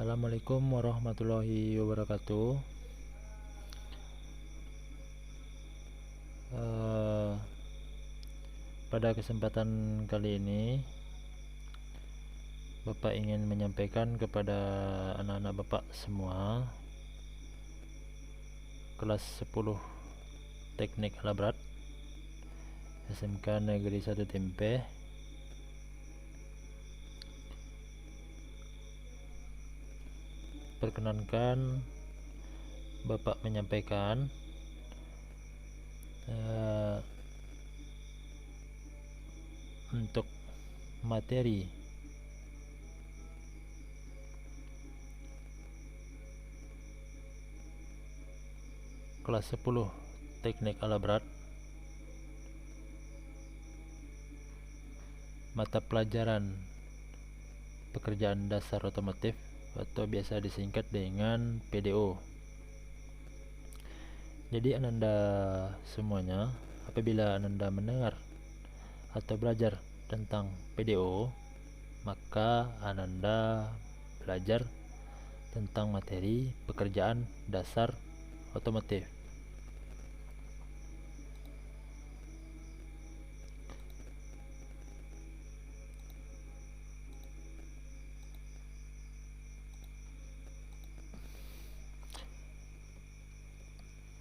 Assalamualaikum warahmatullahi wabarakatuh. Pada kesempatan kali ini Bapak ingin menyampaikan kepada anak-anak Bapak semua kelas 10 Teknik Alat Berat SMK Negeri 1 Tempe. Perkenankan Bapak menyampaikan untuk materi kelas 10 Teknik Alat Berat, mata pelajaran pekerjaan dasar otomotif atau biasa disingkat dengan PDO. Jadi Ananda semuanya, apabila Ananda mendengar atau belajar tentang PDO, maka Ananda belajar tentang materi pekerjaan dasar otomotif.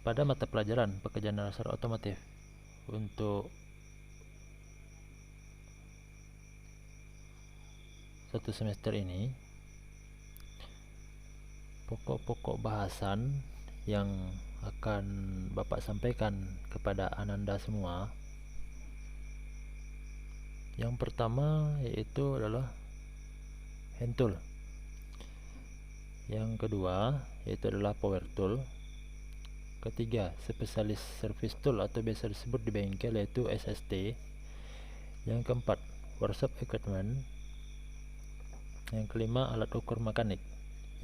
Pada mata pelajaran pekerjaan dasar otomotif untuk satu semester ini, pokok-pokok bahasan yang akan Bapak sampaikan kepada Ananda semua, yang pertama yaitu adalah hand tool, yang kedua yaitu adalah power tool, ketiga spesialis service tool atau biasa disebut di bengkel yaitu SST, yang keempat workshop equipment, yang kelima alat ukur mekanik,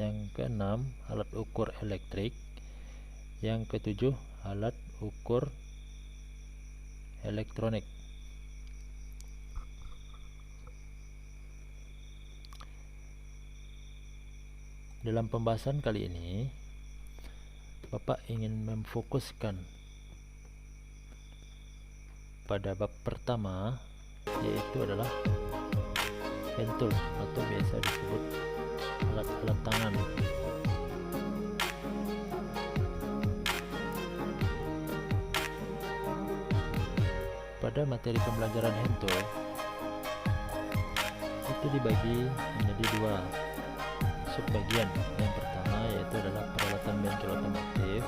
yang keenam alat ukur elektrik, yang ketujuh alat ukur elektronik. Dalam pembahasan kali ini Bapak ingin memfokuskan pada bab pertama, yaitu adalah hand tool atau biasa disebut alat-alat tangan. Pada materi pembelajaran hand tool itu dibagi menjadi dua subbagian. Yang pertama yaitu adalah peralatan bengkel otomotif,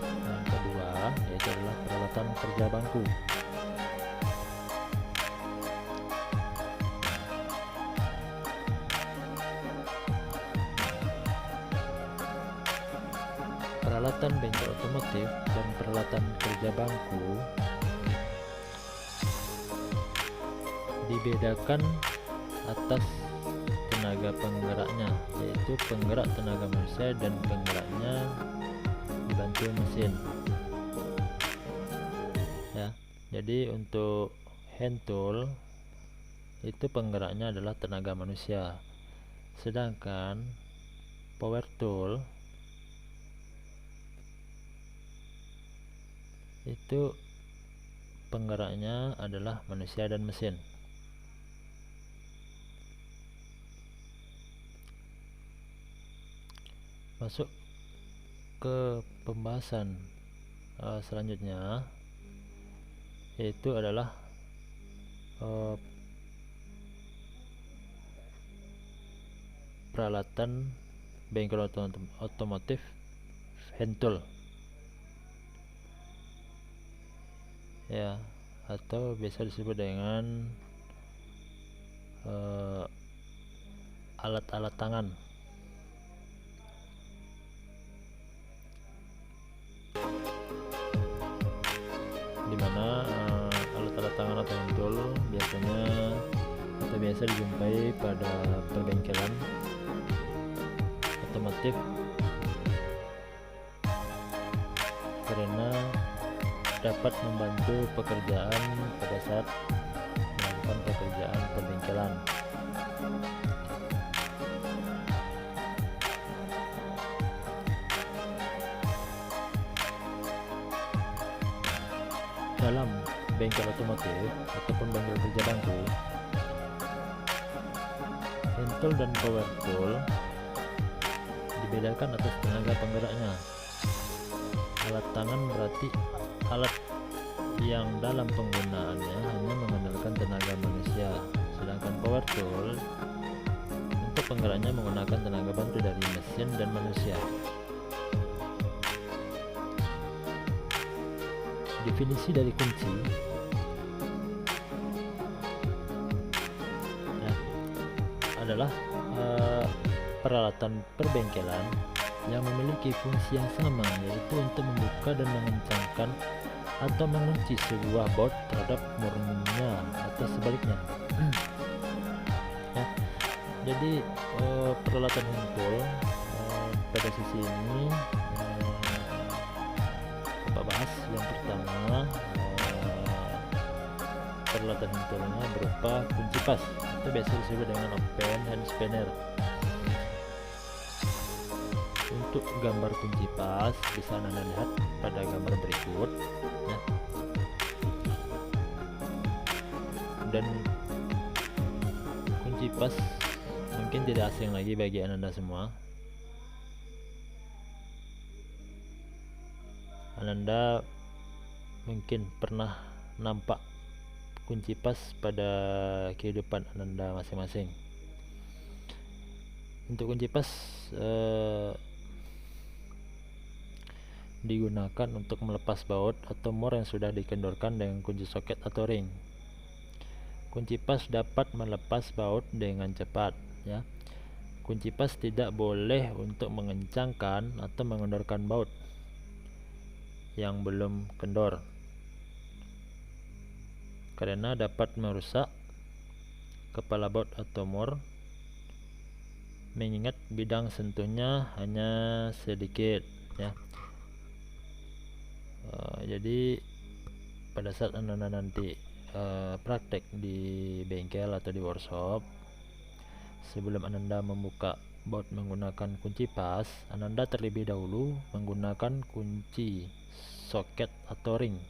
yang kedua yaitu adalah peralatan kerja bangku. Peralatan bengkel otomotif dan peralatan kerja bangku dibedakan atas tenaga penggeraknya, yaitu penggerak tenaga manusia dan penggeraknya dibantu mesin. Ya, jadi untuk hand tool itu penggeraknya adalah tenaga manusia, sedangkan power tool itu penggeraknya adalah manusia dan mesin. Masuk ke pembahasan selanjutnya, yaitu adalah peralatan bengkel otomotif hand tool, ya, atau biasa disebut dengan alat-alat tangan. Dimana alat-alat tangan atau hand tool biasanya atau biasa dijumpai pada perbengkelan otomotif karena dapat membantu pekerjaan pada saat melakukan pekerjaan perbengkelan. dalam bengkel otomotif ataupun bengkel kerja bangku, hand tool dan power tool dibedakan atas tenaga penggeraknya. Alat tangan berarti alat yang dalam penggunaannya hanya mengandalkan tenaga manusia, sedangkan power tool untuk penggeraknya menggunakan tenaga bantu dari mesin dan manusia. Definisi dari kunci adalah peralatan perbengkelan yang memiliki fungsi yang sama, yaitu untuk membuka dan mengencangkan atau mengunci sebuah baut terhadap murnya atau sebaliknya. Ya, jadi peralatan hand tool pada sisi ini kita bahas. Yang pertama, peralatan hand toolnya berupa kunci pas atau biasa disebut dengan open hand spanner. Untuk gambar kunci pas bisa Anda lihat pada gambar berikut ya. Dan kunci pas mungkin tidak asing lagi bagi Anda semua. Anda mungkin pernah nampak kunci pas pada kehidupan Anda masing-masing. Untuk kunci pas digunakan untuk melepas baut atau mor yang sudah dikendorkan dengan kunci soket atau ring. Kunci pas dapat melepas baut dengan cepat ya. Kunci pas tidak boleh untuk mengencangkan atau mengendorkan baut yang belum kendor, karena dapat merusak kepala baut atau mor, mengingat bidang sentuhnya hanya sedikit ya. Jadi pada saat Anda nanti praktek di bengkel atau di workshop, sebelum Anda membuka baut menggunakan kunci pas, Anda terlebih dahulu menggunakan kunci soket atau ring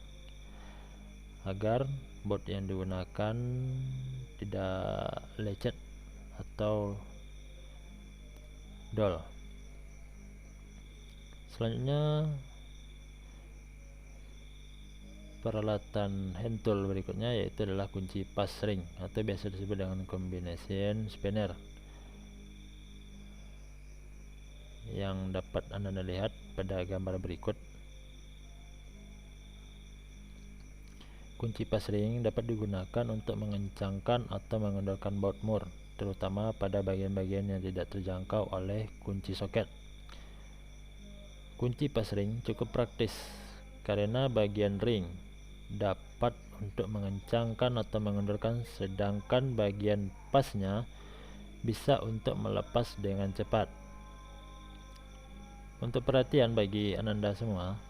agar baut yang digunakan tidak lecet atau dol. Selanjutnya, peralatan hand tool berikutnya yaitu adalah kunci pas ring atau biasa disebut dengan combination spanner, yang dapat Anda lihat pada gambar berikut. Kunci pas ring dapat digunakan untuk mengencangkan atau mengendorkan baut mur, terutama pada bagian-bagian yang tidak terjangkau oleh kunci soket. Kunci pas ring cukup praktis karena bagian ring dapat untuk mengencangkan atau mengendorkan, sedangkan bagian pasnya bisa untuk melepas dengan cepat. Untuk perhatian bagi Anda semua,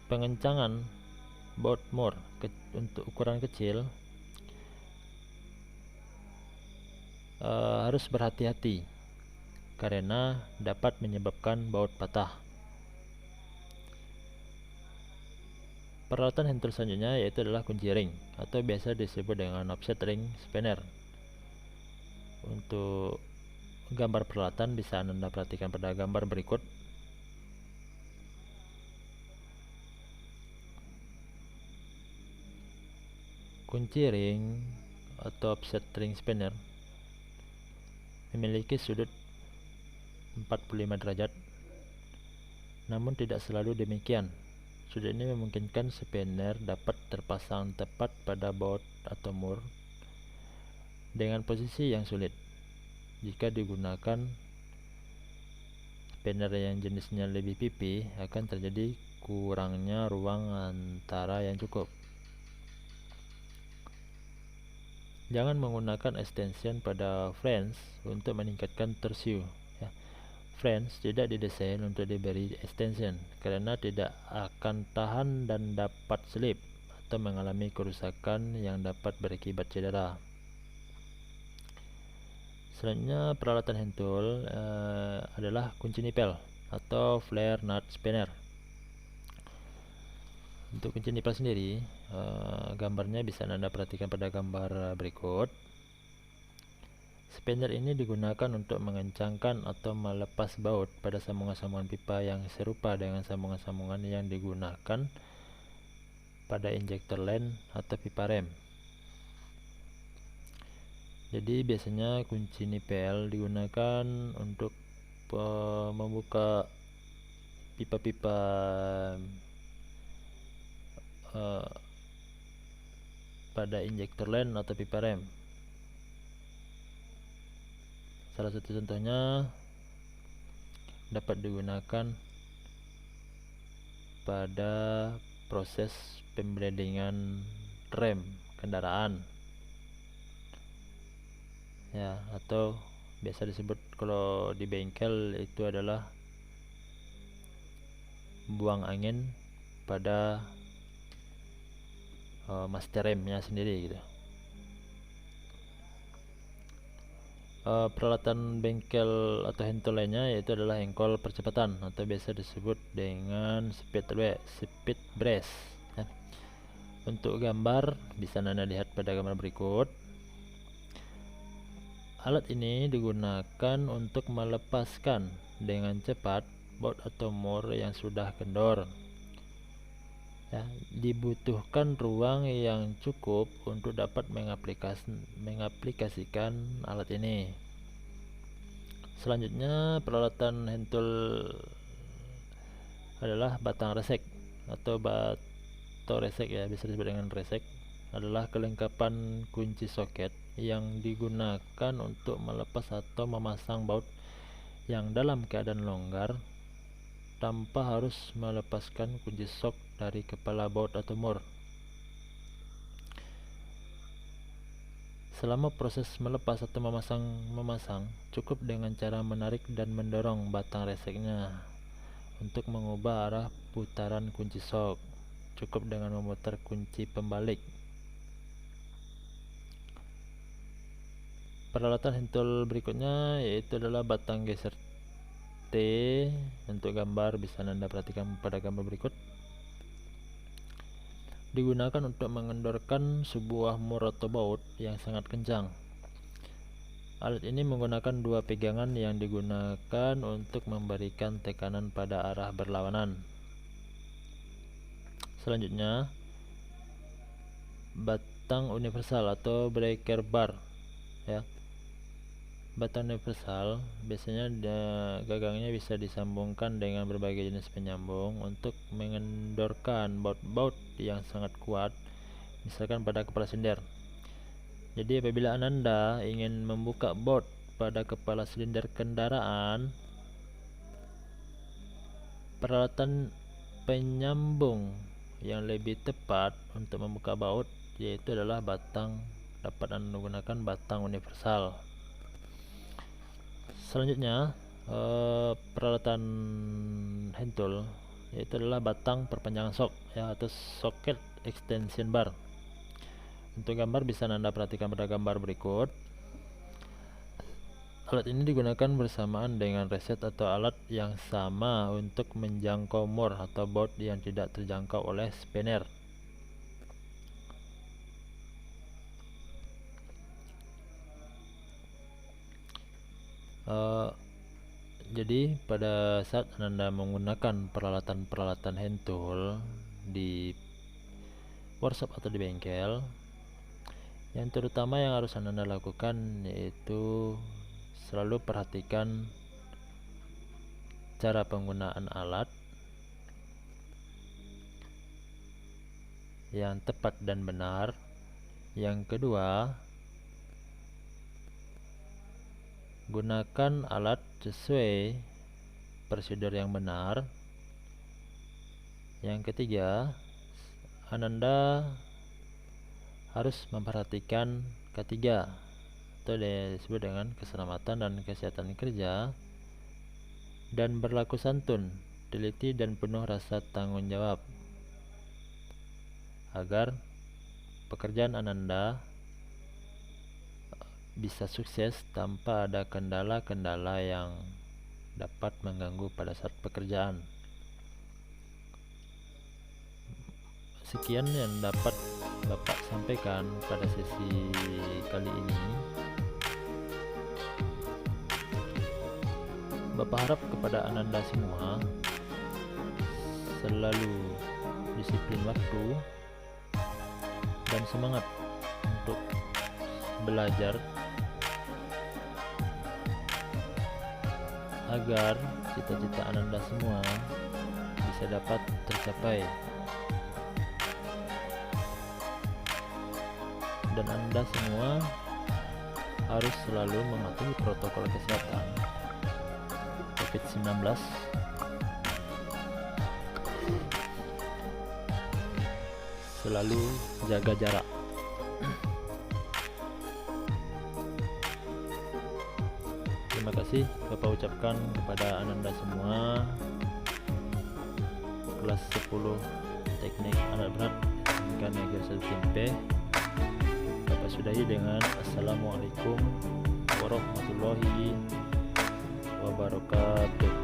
pengencangan baut mur untuk ukuran kecil harus berhati-hati karena dapat menyebabkan baut patah. Peralatan hand tool selanjutnya yaitu adalah kunci ring atau biasa disebut dengan offset ring spanner. Untuk gambar peralatan bisa Anda perhatikan pada gambar berikut. Kunci ring atau offset ring spanner memiliki sudut 45 derajat, namun tidak selalu demikian. Sudut ini memungkinkan spanner dapat terpasang tepat pada baut atau mur dengan posisi yang sulit. Jika digunakan spanner yang jenisnya lebih pipih, akan terjadi kurangnya ruang antara yang cukup. Jangan menggunakan extension pada flange untuk meningkatkan torsiu ya. Flange tidak didesain untuk diberi extension karena tidak akan tahan dan dapat selip atau mengalami kerusakan yang dapat berakibat cedera. Selanjutnya, peralatan hand tool adalah kunci nipel atau flare nut spanner. Untuk kunci nipel sendiri Gambarnya bisa Anda perhatikan pada gambar berikut. Spinner ini digunakan untuk mengencangkan atau melepas baut pada sambungan-sambungan pipa yang serupa dengan sambungan-sambungan yang digunakan pada injektor len atau pipa rem. Jadi biasanya kunci nipel digunakan untuk membuka pipa-pipa pada injektor len atau pipa rem. Salah satu contohnya dapat digunakan pada proses pembleedingan rem kendaraan, ya, atau biasa disebut kalau di bengkel itu adalah buang angin pada master remnya sendiri gitu. Peralatan bengkel atau handtool lainnya yaitu adalah engkol percepatan atau biasa disebut dengan speed brace, ya. Untuk gambar bisa Anda lihat pada gambar berikut. Alat ini digunakan untuk melepaskan dengan cepat baut atau mur yang sudah kendor, ya. Dibutuhkan ruang yang cukup untuk dapat mengaplikasikan alat ini. Selanjutnya, peralatan handtool adalah batang resek atau batu resek, ya, bisa disebut dengan resek. Adalah kelengkapan kunci soket yang digunakan untuk melepas atau memasang baut yang dalam keadaan longgar tanpa harus melepaskan kunci sok dari kepala baut atau mur. Selama proses melepas atau memasang, cukup dengan cara menarik dan mendorong batang reseknya untuk mengubah arah putaran kunci sok. Cukup dengan memutar kunci pembalik. Peralatan handtool berikutnya yaitu adalah batang geser T. Untuk gambar bisa Anda perhatikan pada gambar berikut. Digunakan untuk mengendorkan sebuah mur atau baut yang sangat kencang. Alat ini menggunakan dua pegangan yang digunakan untuk memberikan tekanan pada arah berlawanan. Selanjutnya, batang universal atau breaker bar, ya. Batang universal biasanya gagangnya bisa disambungkan dengan berbagai jenis penyambung untuk mengendorkan baut-baut yang sangat kuat, misalkan pada kepala silinder. Jadi apabila Anda ingin membuka baut pada kepala silinder kendaraan, peralatan penyambung yang lebih tepat untuk membuka baut yaitu adalah dapat Anda gunakan batang universal. Selanjutnya, peralatan handtool yaitu adalah batang perpanjangan sok, ya, atau socket extension bar. Untuk gambar bisa Anda perhatikan pada gambar berikut. Alat ini digunakan bersamaan dengan reset atau alat yang sama untuk menjangkau mur atau baut yang tidak terjangkau oleh spinner. Jadi pada saat Anda menggunakan peralatan-peralatan handtool di workshop atau di bengkel, yang terutama yang harus Anda lakukan yaitu selalu perhatikan cara penggunaan alat yang tepat dan benar. Yang kedua, gunakan alat sesuai prosedur yang benar. Yang ketiga, Anda harus memperhatikan ketiga atau disebut dengan keselamatan dan kesehatan kerja, dan berlaku santun, teliti dan penuh rasa tanggung jawab agar pekerjaan Anda bisa sukses tanpa ada kendala-kendala yang dapat mengganggu pada saat pekerjaan. sekian yang dapat Bapak sampaikan pada sesi kali ini. Bapak harap kepada Ananda semua selalu disiplin waktu dan semangat untuk belajar agar cita-cita Ananda semua bisa dapat tercapai, dan Anda semua harus selalu mematuhi protokol kesehatan COVID-19, selalu jaga jarak. Terima kasih Bapak ucapkan kepada Ananda semua kelas 10 teknik alat berat SMK Negeri 1 Timpe. Bapak sudahi dengan Assalamualaikum warahmatullahi wabarakatuh.